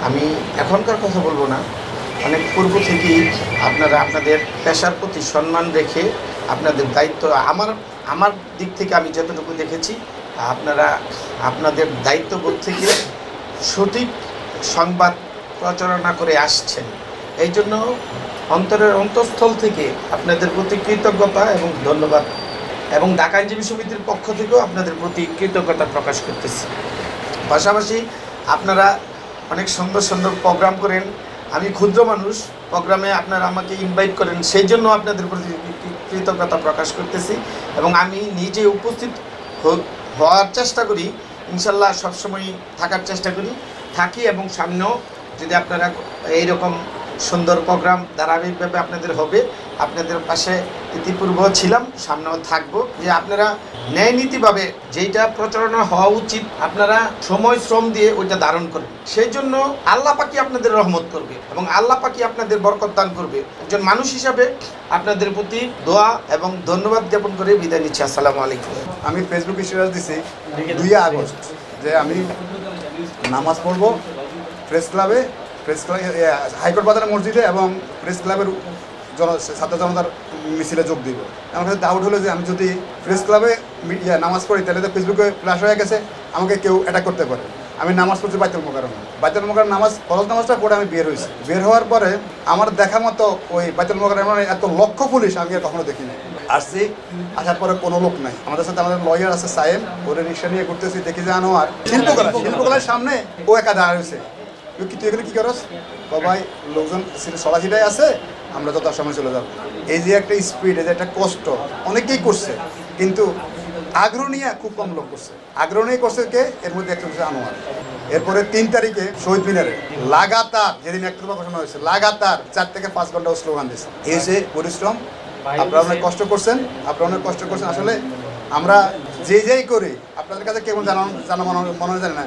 আমি এখনকার কথা বলবো না, অনেক পূর্ব থেকেই আপনারা আপনাদের পেশার প্রতি সম্মান রেখে আপনাদের দায়িত্ব আমার দিক থেকে আমি যতটুকু দেখেছি, আপনারা আপনাদের দায়িত্ববোধ থেকে সঠিক সংবাদ প্রচারণা করে আসছেন। এই জন্য অন্তরের অন্তঃস্থল থেকে আপনাদের প্রতি কৃতজ্ঞতা এবং ধন্যবাদ, এবং ঢাকা আইনজীবী সমিতির পক্ষ থেকেও আপনাদের প্রতি কৃতজ্ঞতা প্রকাশ করতেছি। পাশাপাশি আপনারা অনেক সুন্দর সুন্দর প্রোগ্রাম করেন। আমি ক্ষুদ্র মানুষ, প্রোগ্রামে আপনারা আমাকে ইনভাইট করেন, সেই জন্য আপনাদের প্রতি কৃতজ্ঞতা প্রকাশ করতেছি। এবং আমি নিজে উপস্থিত হওয়ার চেষ্টা করি, ইনশাল্লাহ সবসময় থাকার চেষ্টা করি, থাকি, এবং সামনেও যদি আপনারা এইরকম সুন্দর প্রোগ্রাম ধারাবাহিকভাবে আপনাদের হবে, আপনাদের পাশে ইতিপূর্ব ছিলাম, সামনেও থাকবো। যে আপনারা ন্যায় নীতিভাবে যেইটা প্রচারণা হওয়া উচিত আপনারা সময় শ্রম দিয়ে ওইটা ধারণ করবেন। সেই জন্য আল্লাহ পাকি আপনাদের রহমত করবে এবং আল্লাহ পাকি আপনাদের বরকত দান করবে। একজন মানুষ হিসাবে আপনাদের প্রতি দোয়া এবং ধন্যবাদ জ্ঞাপন করে বিদায় নিচ্ছি। আসসালামু আলাইকুম। আমি ফেসবুকে স্ট্যাটাস দিছি 2 আগস্ট যে আমি নামাজ পড়বো প্রেস ক্লাবে, হাইকোর্ট বাজারের মসজিদে এবং প্রেস ক্লাবের ছাত্র জনতার মিছিলে যোগ দিব। আমার কাছে ডাউট হলো যে আমি যদি প্রেস ক্লাবে নামাজ পড়ি তাহলে তো ফেসবুকে ফ্ল্যাশ হয়ে গেছে, আমাকে কেউ অ্যাটাক করতে পারে। আমি নামাজ পড়ছি বাইতুল মোকাররমে নামাজ, ফরজ নামাজটা পড়ে আমি বের হয়েছি। বের হওয়ার পরে আমার দেখা মতো ওই বাইতুল মোকাররমে এত লক্ষ পুলিশ আমি আর কখনো দেখিনি। আসছি, আসার পরে কোনো লোক নাই। আমাদের সাথে আমাদের লয়ার আছে সায়েম, ওরে রিক্সা নিয়ে ঘুরতেছি, দেখি যে আনোয়ার শিল্পকলার সামনে ও একা দাঁড়ায় রয়েছে। তুই এখানে কী করস? সবাই লোকজন সরাসিটাই আছে, আমরা তো তার সময় চলে যাবো। এই যে একটা স্পিড, এই যে একটা কষ্ট অনেকেই করছে, কিন্তু আগ্রহ নিয়ে খুব কম লোক করছে। আগ্রহ নিয়ে করছে কে? এর মধ্যে একটা হচ্ছে আনোয়ার। এরপরে 3 তারিখে শহীদ মিনারে লাগাতার, যেদিন একতরফা ঘোষণা হয়েছে, লাগাতার 4 থেকে 5 ঘন্টা স্লোগান দিয়েছে। এই যে পরিশ্রম, আপনারা অনেক কষ্ট করছেন, আসলে আমরা যেই করি আপনাদের কাছে কেমন মনে জানে না।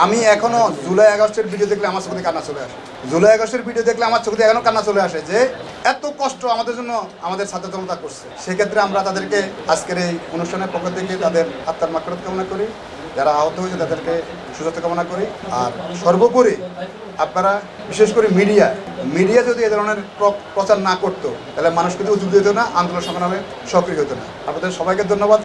আমি এখনো জুলাই আগস্টের ভিডিও দেখলে আমার চোখে কান্না চলে আসে। জুলাই আগস্টের ভিডিও দেখলে আমার চোখে এখনো কান্না চলে আসে যে এত কষ্ট আমাদের জন্য আমাদের ছাত্র জনতা করছে। সেক্ষেত্রে আমরা তাদেরকে আজকের এই অনুষ্ঠানের পক্ষ থেকে তাদের আত্মার মাগফিরাত কামনা করি, যারা আহত হয়েছে তাদেরকে সুস্থতা কামনা করি। আর সর্বোপরি আপনারা বিশেষ করে মিডিয়া যদি এ ধরনের প্রচার না করতো তাহলে মানুষ কিন্তু উদ্যোগ হতো না, আন্দোলন সংগ্রামে সক্রিয় হতো না। আপনাদের সবাইকে ধন্যবাদ।